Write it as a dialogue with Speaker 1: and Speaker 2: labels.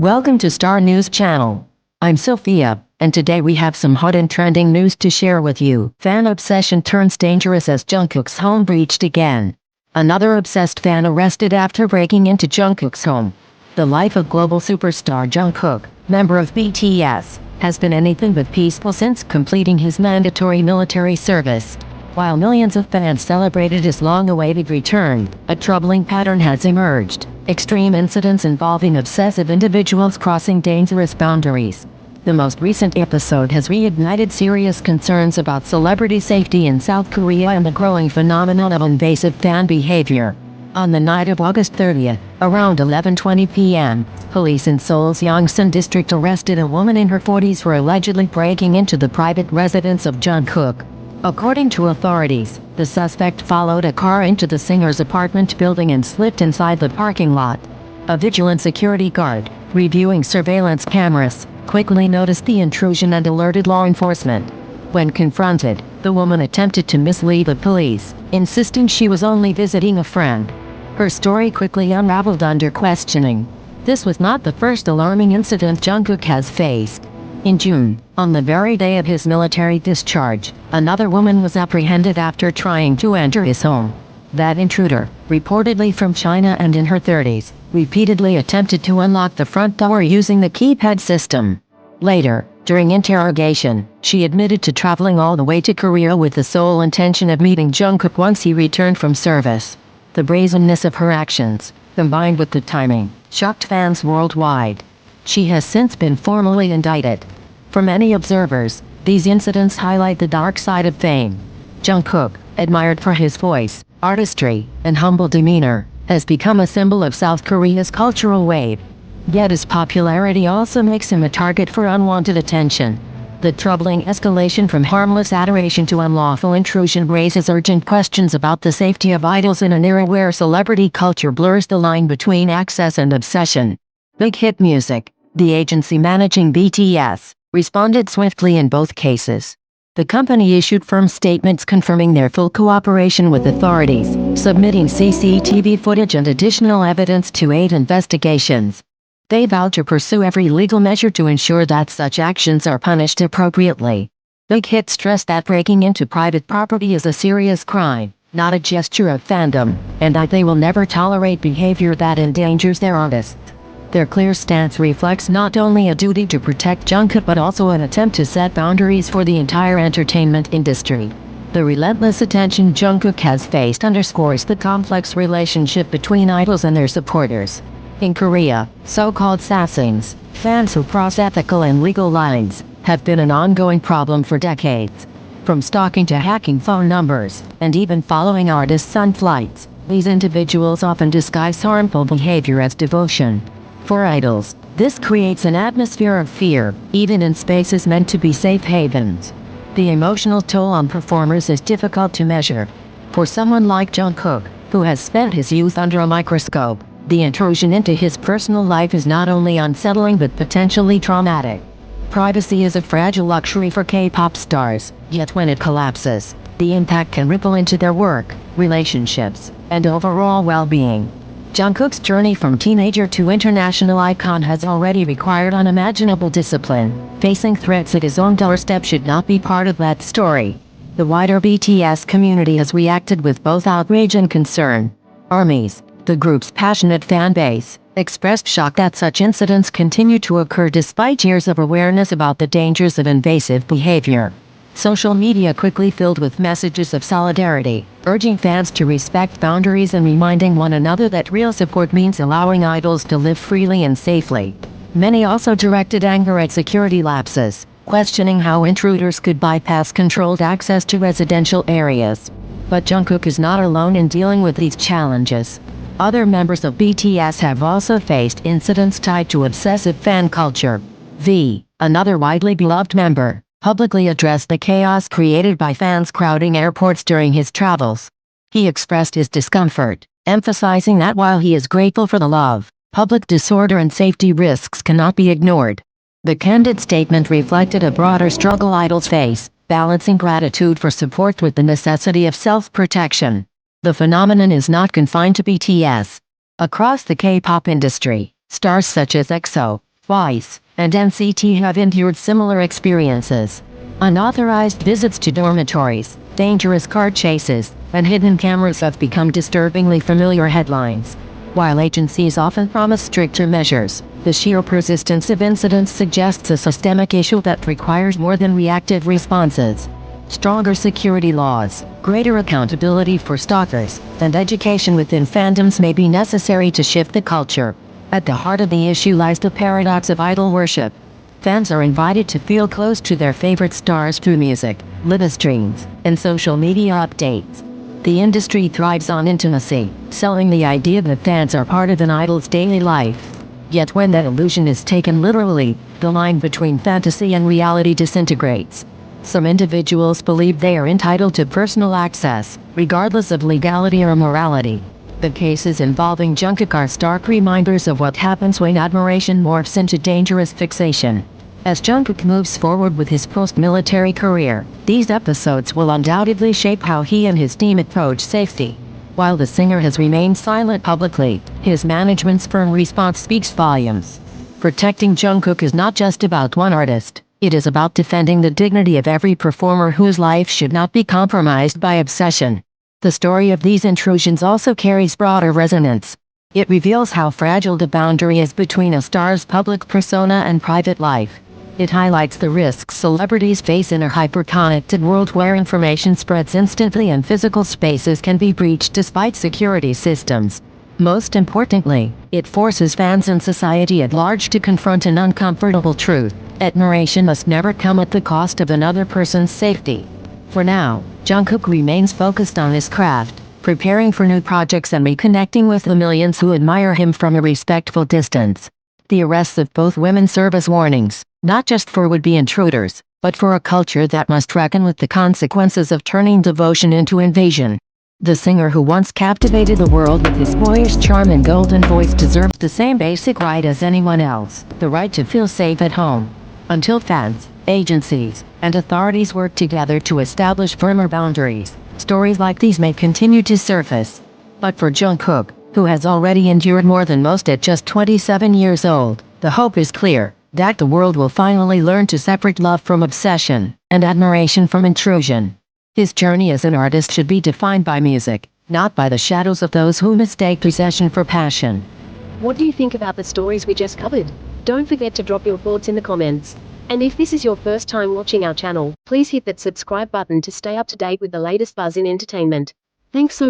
Speaker 1: Welcome to Star News Channel. I'm Sophia, and today we have some hot and trending news to share with you. Fan obsession turns dangerous as Jungkook's home breached again. Another obsessed fan arrested after breaking into Jungkook's home. The life of global superstar Jungkook, member of BTS, has been anything but peaceful since completing his mandatory military service. While millions of fans celebrated his long-awaited return, a troubling pattern has emerged. Extreme incidents involving obsessive individuals crossing dangerous boundaries. The most recent episode has reignited serious concerns about celebrity safety in South Korea and the growing phenomenon of invasive fan behavior. On the night of August 30th, around 11:20 p.m., police in Seoul's Yongsan district arrested a woman in her 40s for allegedly breaking into the private residence of Jungkook. According to authorities, the suspect followed a car into the singer's apartment building and slipped inside the parking lot. A vigilant security guard, reviewing surveillance cameras, quickly noticed the intrusion and alerted law enforcement. When confronted, the woman attempted to mislead the police, insisting she was only visiting a friend. Her story quickly unraveled under questioning. This was not the first alarming incident Jungkook has faced. In June, on the very day of his military discharge, another woman was apprehended after trying to enter his home. That intruder, reportedly from China and in her 30s, repeatedly attempted to unlock the front door using the keypad system. Later, during interrogation, she admitted to traveling all the way to Korea with the sole intention of meeting Jungkook once he returned from service. The brazenness of her actions, combined with the timing, shocked fans worldwide. She has since been formally indicted. For many observers, these incidents highlight the dark side of fame. Jungkook, admired for his voice, artistry, and humble demeanor, has become a symbol of South Korea's cultural wave. Yet his popularity also makes him a target for unwanted attention. The troubling escalation from harmless adoration to unlawful intrusion raises urgent questions about the safety of idols in an era where celebrity culture blurs the line between access and obsession. Big Hit Music, the agency managing BTS, responded swiftly in both cases. The company issued firm statements confirming their full cooperation with authorities, submitting CCTV footage and additional evidence to aid investigations. They vowed to pursue every legal measure to ensure that such actions are punished appropriately. Big Hit stressed that breaking into private property is a serious crime, not a gesture of fandom, and that they will never tolerate behavior that endangers their artists. Their clear stance reflects not only a duty to protect Jungkook but also an attempt to set boundaries for the entire entertainment industry. The relentless attention Jungkook has faced underscores the complex relationship between idols and their supporters. In Korea, so-called sasaengs, fans who cross ethical and legal lines, have been an ongoing problem for decades. From stalking to hacking phone numbers, and even following artists on flights, these individuals often disguise harmful behavior as devotion. For idols, this creates an atmosphere of fear, even in spaces meant to be safe havens. The emotional toll on performers is difficult to measure. For someone like Jungkook, who has spent his youth under a microscope, the intrusion into his personal life is not only unsettling but potentially traumatic. Privacy is a fragile luxury for K-pop stars, yet when it collapses, the impact can ripple into their work, relationships, and overall well-being. Jungkook's journey from teenager to international icon has already required unimaginable discipline. Facing threats at his own doorstep should not be part of that story. The wider BTS community has reacted with both outrage and concern. ARMYs, the group's passionate fan base, expressed shock that such incidents continue to occur despite years of awareness about the dangers of invasive behavior. Social media quickly filled with messages of solidarity, urging fans to respect boundaries and reminding one another that real support means allowing idols to live freely and safely. Many also directed anger at security lapses, questioning how intruders could bypass controlled access to residential areas. But Jungkook is not alone in dealing with these challenges. Other members of BTS have also faced incidents tied to obsessive fan culture. V, another widely beloved member, publicly addressed the chaos created by fans crowding airports during his travels. He expressed his discomfort, emphasizing that while he is grateful for the love, public disorder and safety risks cannot be ignored. The candid statement reflected a broader struggle idols face, balancing gratitude for support with the necessity of self-protection. The phenomenon is not confined to BTS. Across the K-pop industry, stars such as EXO, Twice, and NCT have endured similar experiences. Unauthorized visits to dormitories, dangerous car chases, and hidden cameras have become disturbingly familiar headlines. While agencies often promise stricter measures, the sheer persistence of incidents suggests a systemic issue that requires more than reactive responses. Stronger security laws, greater accountability for stalkers, and education within fandoms may be necessary to shift the culture. At the heart of the issue lies the paradox of idol worship. Fans are invited to feel close to their favorite stars through music, live streams, and social media updates. The industry thrives on intimacy, selling the idea that fans are part of an idol's daily life. Yet when that illusion is taken literally, the line between fantasy and reality disintegrates. Some individuals believe they are entitled to personal access, regardless of legality or morality. The cases involving Jungkook are stark reminders of what happens when admiration morphs into dangerous fixation. As Jungkook moves forward with his post-military career, these episodes will undoubtedly shape how he and his team approach safety. While the singer has remained silent publicly, his management's firm response speaks volumes. Protecting Jungkook is not just about one artist. It is about defending the dignity of every performer whose life should not be compromised by obsession. The story of these intrusions also carries broader resonance. It reveals how fragile the boundary is between a star's public persona and private life. It highlights the risks celebrities face in a hyper-connected world where information spreads instantly and physical spaces can be breached despite security systems. Most importantly, it forces fans and society at large to confront an uncomfortable truth. Admiration must never come at the cost of another person's safety. For now, Jungkook remains focused on his craft, preparing for new projects and reconnecting with the millions who admire him from a respectful distance. The arrests of both women serve as warnings, not just for would-be intruders, but for a culture that must reckon with the consequences of turning devotion into invasion. The singer who once captivated the world with his boyish charm and golden voice deserves the same basic right as anyone else, the right to feel safe at home. Until fans, agencies, and authorities work together to establish firmer boundaries, stories like these may continue to surface. But for Jungkook, who has already endured more than most at just 27 years old, the hope is clear, that the world will finally learn to separate love from obsession, and admiration from intrusion. His journey as an artist should be defined by music, not by the shadows of those who mistake possession for passion.
Speaker 2: What do you think about the stories we just covered? Don't forget to drop your thoughts in the comments. And if this is your first time watching our channel, please hit that subscribe button to stay up to date with the latest buzz in entertainment. Thanks so